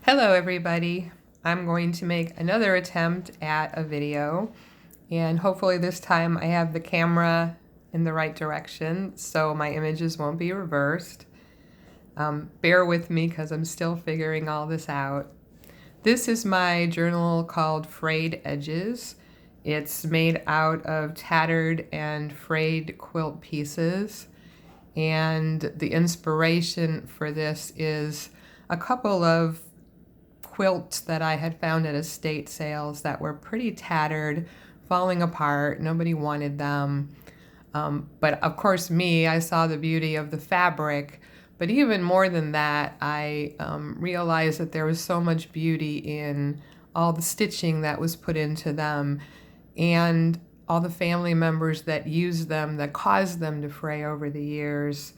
Hello everybody. I'm going to make another attempt at a video, and hopefully this time I have the camera in the right direction so my images won't be reversed. Bear with me because I'm still figuring all this out. This is my journal called Frayed Edges. It's made out of tattered and frayed quilt pieces, and the inspiration for this is a couple of quilts that I had found at estate sales that were pretty tattered, falling apart. Nobody wanted them. But of course I saw the beauty of the fabric. But even more than that, I realized that there was so much beauty in all the stitching that was put into them and all the family members that used them, that caused them to fray over the years.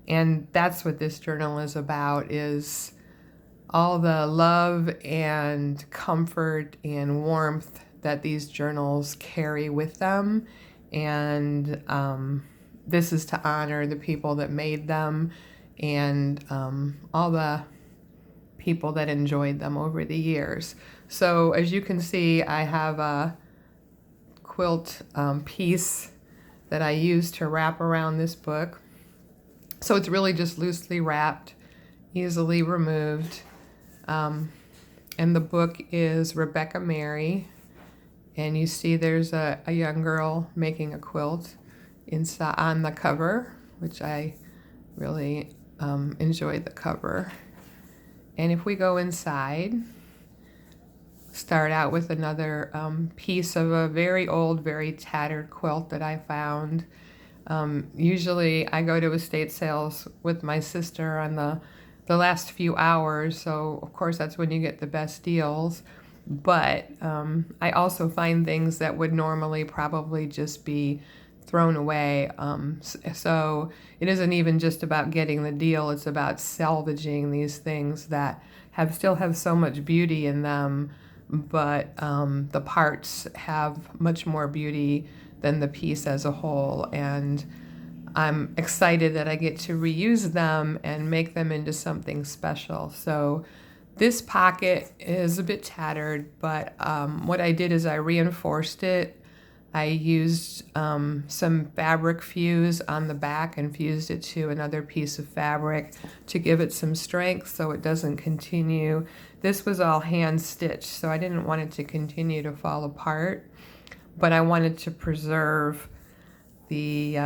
And that's what this journal is about, is all the love and comfort and warmth that these journals carry with them. And this is to honor the people that made them and all the people that enjoyed them over the years. So as you can see, I have a quilt piece that I used to wrap around this book. So it's really just loosely wrapped, easily removed. And the book is Rebecca Mary, and you see there's a young girl making a quilt inside on the cover, which I really enjoyed the cover. And if we go inside, start out with another piece of a very old, very tattered quilt that I found. Usually I go to estate sales with my sister on the last few hours, so of course that's when you get the best deals. But I also find things that would normally probably just be thrown away. So it isn't even just about getting the deal, it's about salvaging these things that still have so much beauty in them, but the parts have much more beauty than the piece as a whole. And I'm excited that I get to reuse them and make them into something special. So this pocket is a bit tattered, but what I did is I reinforced it. I used some fabric fuse on the back and fused it to another piece of fabric to give it some strength so it doesn't continue. This was all hand stitched, so I didn't want it to continue to fall apart, but I wanted to preserve the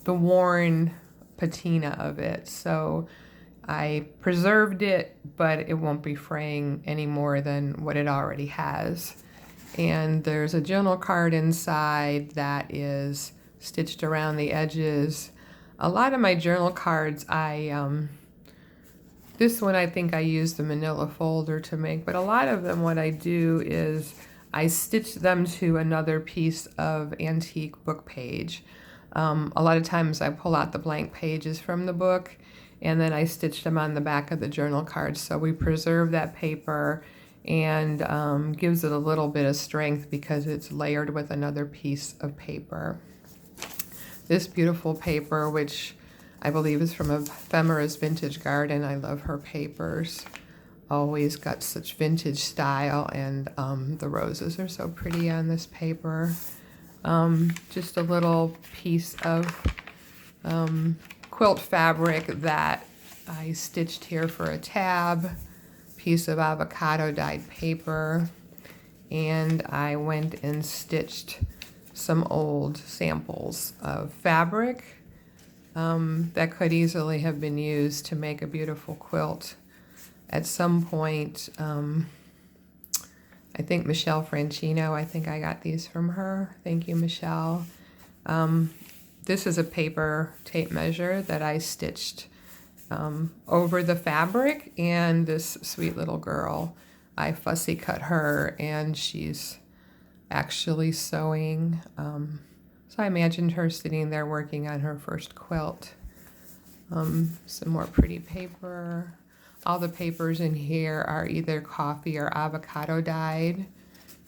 worn patina of it. So I preserved it, but it won't be fraying any more than what it already has. And there's a journal card inside that is stitched around the edges. A lot of my journal cards, this one I think I used the manila folder to make, but a lot of them what I do is I stitch them to another piece of antique book page. A lot of times I pull out the blank pages from the book and then I stitch them on the back of the journal cards. So we preserve that paper and gives it a little bit of strength because it's layered with another piece of paper. This beautiful paper, which I believe is from Ephemera's Vintage Garden. I love her papers. Always got such vintage style, and the roses are so pretty on this paper. Just a little piece of quilt fabric that I stitched here for a tab, piece of avocado dyed paper, and I went and stitched some old samples of fabric that could easily have been used to make a beautiful quilt. At some point, I think Michelle Franchino, I think I got these from her. Thank you, Michelle. This is a paper tape measure that I stitched over the fabric, and this sweet little girl, I fussy cut her, and she's actually sewing. So I imagined her sitting there working on her first quilt. Some more pretty paper. All the papers in here are either coffee or avocado dyed.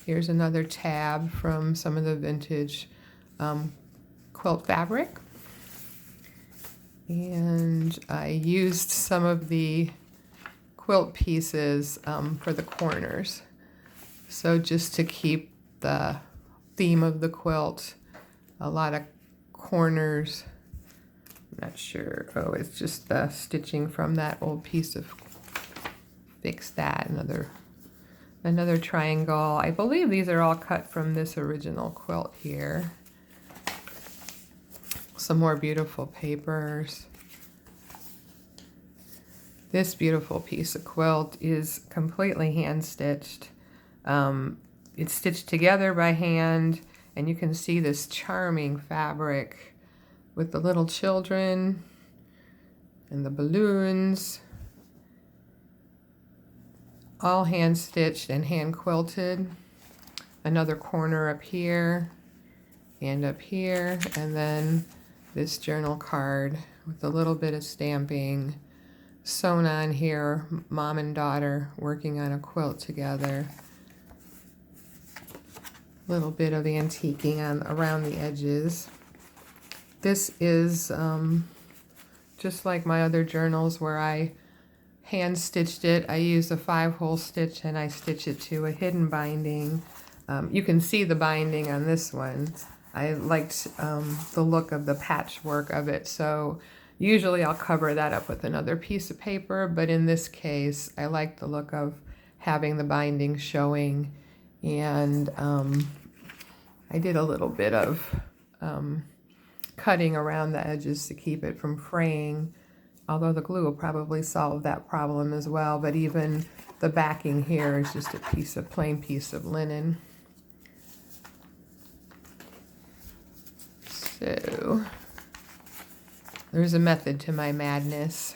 Here's another tab from some of the vintage quilt fabric. And I used some of the quilt pieces for the corners. So just to keep the theme of the quilt, a lot of corners. I'm not sure. Oh, it's just the stitching from that old piece of, fix that, another triangle. I believe these are all cut from this original quilt here. Some more beautiful papers. This beautiful piece of quilt is completely hand stitched. It's stitched together by hand, and you can see this charming fabric with the little children and the balloons, all hand stitched and hand quilted. Another corner up here and up here, and then this journal card with a little bit of stamping sewn on here, mom and daughter working on a quilt together. Little bit of antiquing around the edges. This is just like my other journals where I hand stitched it. I use a 5-hole stitch and I stitch it to a hidden binding. You can see the binding on this one. I liked the look of the patchwork of it, so usually I'll cover that up with another piece of paper, but in this case I like the look of having the binding showing. And I did a little bit of cutting around the edges to keep it from fraying, although the glue will probably solve that problem as well. But even the backing here is just a plain piece of linen. So there's a method to my madness.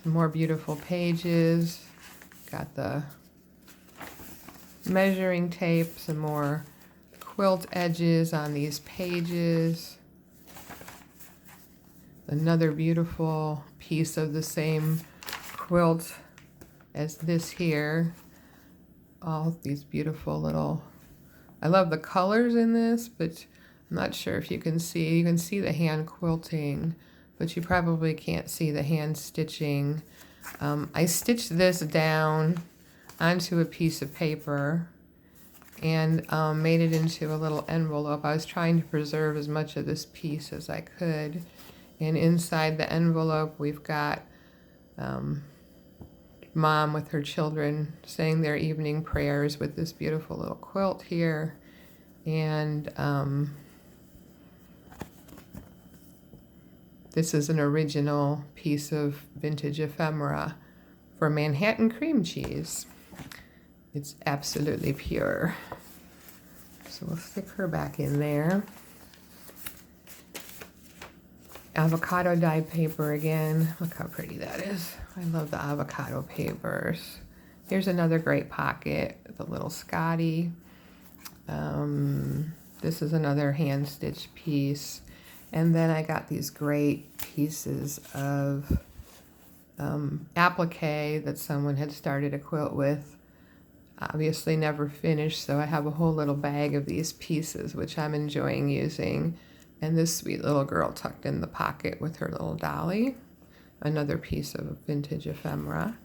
Some more beautiful pages. Got the measuring tape, some more quilt edges on these pages. Another beautiful piece of the same quilt as this here. All these beautiful little, I love the colors in this, but I'm not sure if you can see. You can see the hand quilting, but you probably can't see the hand stitching. I stitched this down onto a piece of paper and made it into a little envelope. I was trying to preserve as much of this piece as I could. And inside the envelope, we've got mom with her children saying their evening prayers with this beautiful little quilt here. And this is an original piece of vintage ephemera for Manhattan cream cheese. It's absolutely pure. So we'll stick her back in there. Avocado dyed paper again. Look how pretty that is. I love the avocado papers. Here's another great pocket, the little Scotty. This is another hand stitched piece. And then I got these great pieces of applique that someone had started a quilt with. Obviously never finished, so I have a whole little bag of these pieces, which I'm enjoying using. And this sweet little girl tucked in the pocket with her little dolly. Another piece of vintage ephemera.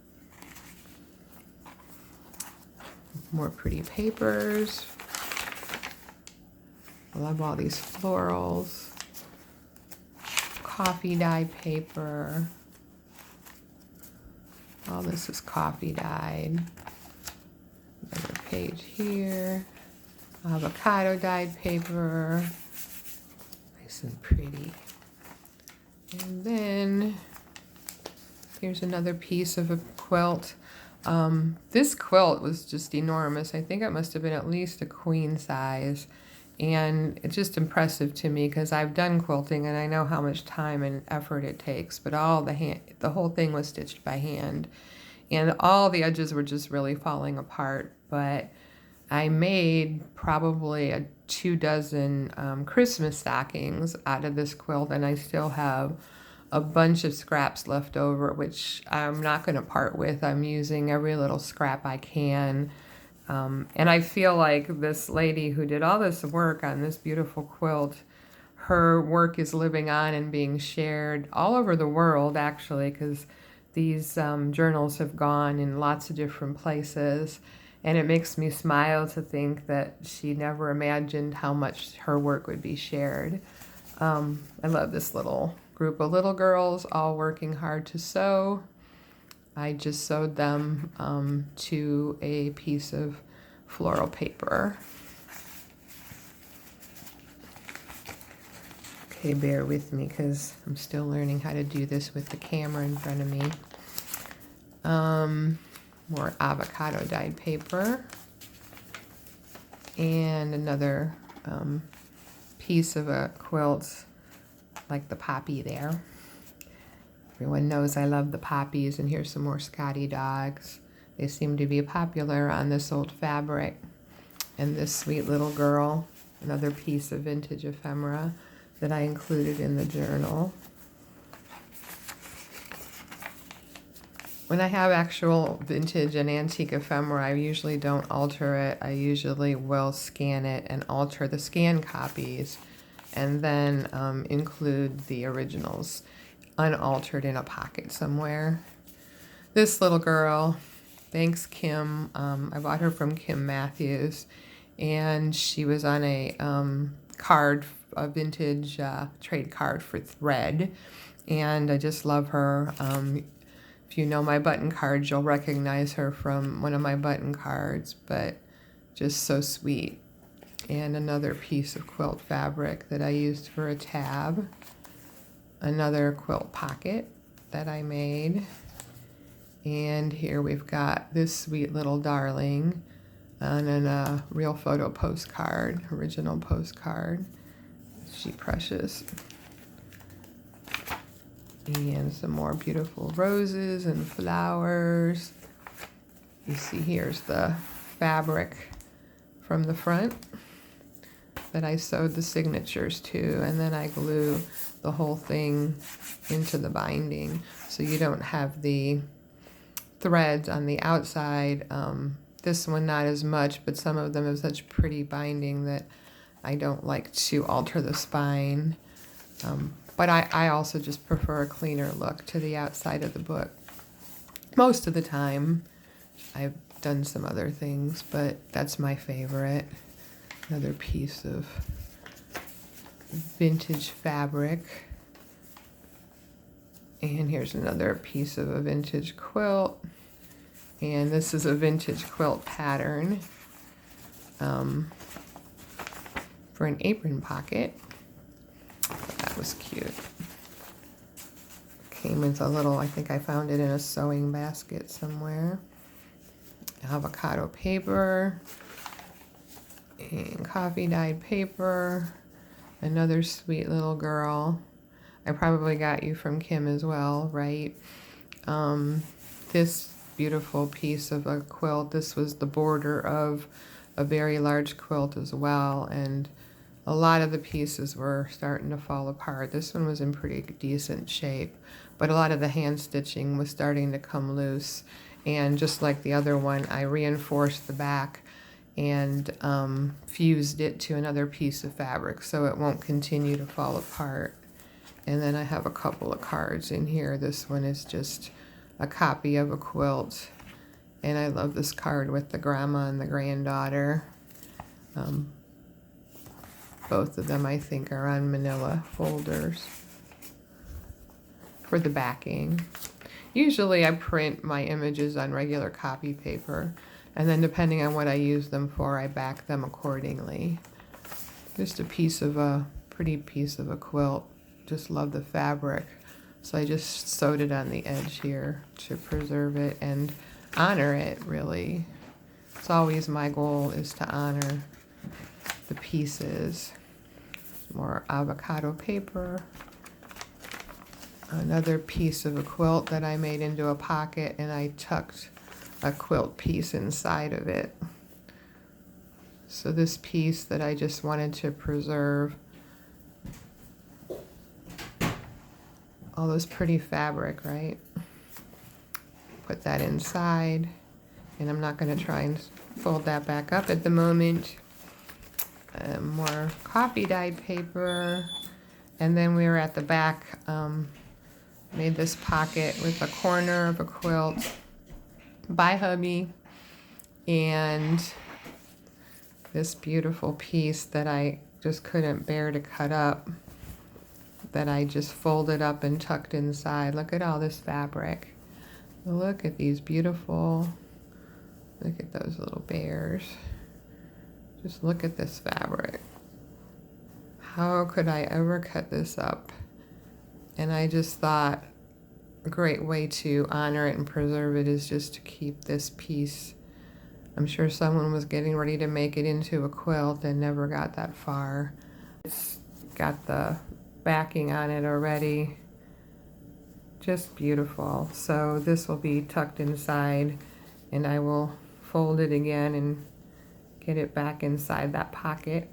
More pretty papers. I love all these florals. Coffee dyed paper. All this is coffee dyed. Another page here. Avocado dyed paper. Nice and pretty. And then here's another piece of a quilt. This quilt was just enormous. I think it must have been at least a queen size. And it's just impressive to me because I've done quilting and I know how much time and effort it takes. But the whole thing was stitched by hand. And all the edges were just really falling apart. But I made probably 24 Christmas stockings out of this quilt, and I still have a bunch of scraps left over, which I'm not going to part with. I'm using every little scrap I can. And I feel like this lady who did all this work on this beautiful quilt, her work is living on and being shared all over the world, actually, because these journals have gone in lots of different places, and it makes me smile to think that she never imagined how much her work would be shared. I love this little group of little girls all working hard to sew. I just sewed them to a piece of floral paper. Okay, bear with me because I'm still learning how to do this with the camera in front of me. More avocado dyed paper. And another piece of a quilt, like the poppy there. Everyone knows I love the poppies, and here's some more Scotty dogs. They seem to be popular on this old fabric. And this sweet little girl, another piece of vintage ephemera that I included in the journal. When I have actual vintage and antique ephemera, I usually don't alter it. I usually will scan it and alter the scan copies, and then include the originals unaltered in a pocket somewhere. This little girl, thanks Kim, I bought her from Kim Matthews, and she was on a card, a vintage trade card for thread, and I just love her. If you know my button cards, you'll recognize her from one of my button cards, but just so sweet. And another piece of quilt fabric that I used for a tab. Another quilt pocket that I made. And here we've got this sweet little darling on a real photo postcard, original postcard. She's precious. And some more beautiful roses and flowers. You see here's the fabric from the front that I sewed the signatures to, and then I glue the whole thing into the binding so you don't have the threads on the outside. This one not as much, but some of them have such pretty binding that I don't like to alter the spine. But I also just prefer a cleaner look to the outside of the book. Most of the time, I've done some other things, but that's my favorite. Another piece of vintage fabric. And here's another piece of a vintage quilt. And this is a vintage quilt pattern for an apron pocket. That was cute. Came with a little, I think I found it in a sewing basket somewhere. Avocado paper and coffee dyed paper. Another sweet little girl. I probably got you from Kim as well, right? This beautiful piece of a quilt, this was the border of a very large quilt as well, and a lot of the pieces were starting to fall apart. This one was in pretty decent shape, but a lot of the hand stitching was starting to come loose. And just like the other one, I reinforced the back and fused it to another piece of fabric so it won't continue to fall apart. And then I have a couple of cards in here. This one is just a copy of a quilt. And I love this card with the grandma and the granddaughter. Both of them, I think, are on manila folders for the backing. Usually I print my images on regular copy paper, and then depending on what I use them for, I back them accordingly. Just a pretty piece of a quilt. Just love the fabric. So I just sewed it on the edge here to preserve it and honor it, really. It's always my goal is to honor the pieces. More avocado paper. Another piece of a quilt that I made into a pocket, and I tucked a quilt piece inside of it. So this piece that I just wanted to preserve, all those pretty fabric, right? Put that inside, and I'm not going to try and fold that back up at the moment. More coffee dyed paper, and then we were at the back Made this pocket with a corner of a quilt by hubby, and this beautiful piece that I just couldn't bear to cut up, that I just folded up and tucked inside. Look at all this fabric. Look at these beautiful, look at those little bears. Just look at this fabric. How could I ever cut this up? And I just thought a great way to honor it and preserve it is just to keep this piece. I'm sure someone was getting ready to make it into a quilt and never got that far. It's got the backing on it already. Just beautiful. So this will be tucked inside, and I will fold it again and get it back inside that pocket.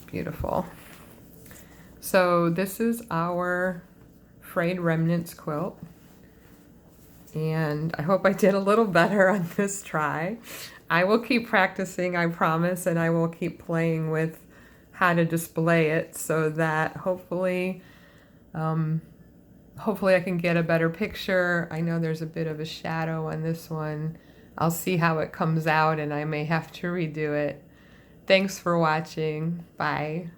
Beautiful. So this is our Frayed Remnants quilt, and I hope I did a little better on this try. I will keep practicing, I promise, and I will keep playing with how to display it so that hopefully I can get a better picture. I know there's a bit of a shadow on this one. I'll see how it comes out, and I may have to redo it. Thanks for watching. Bye.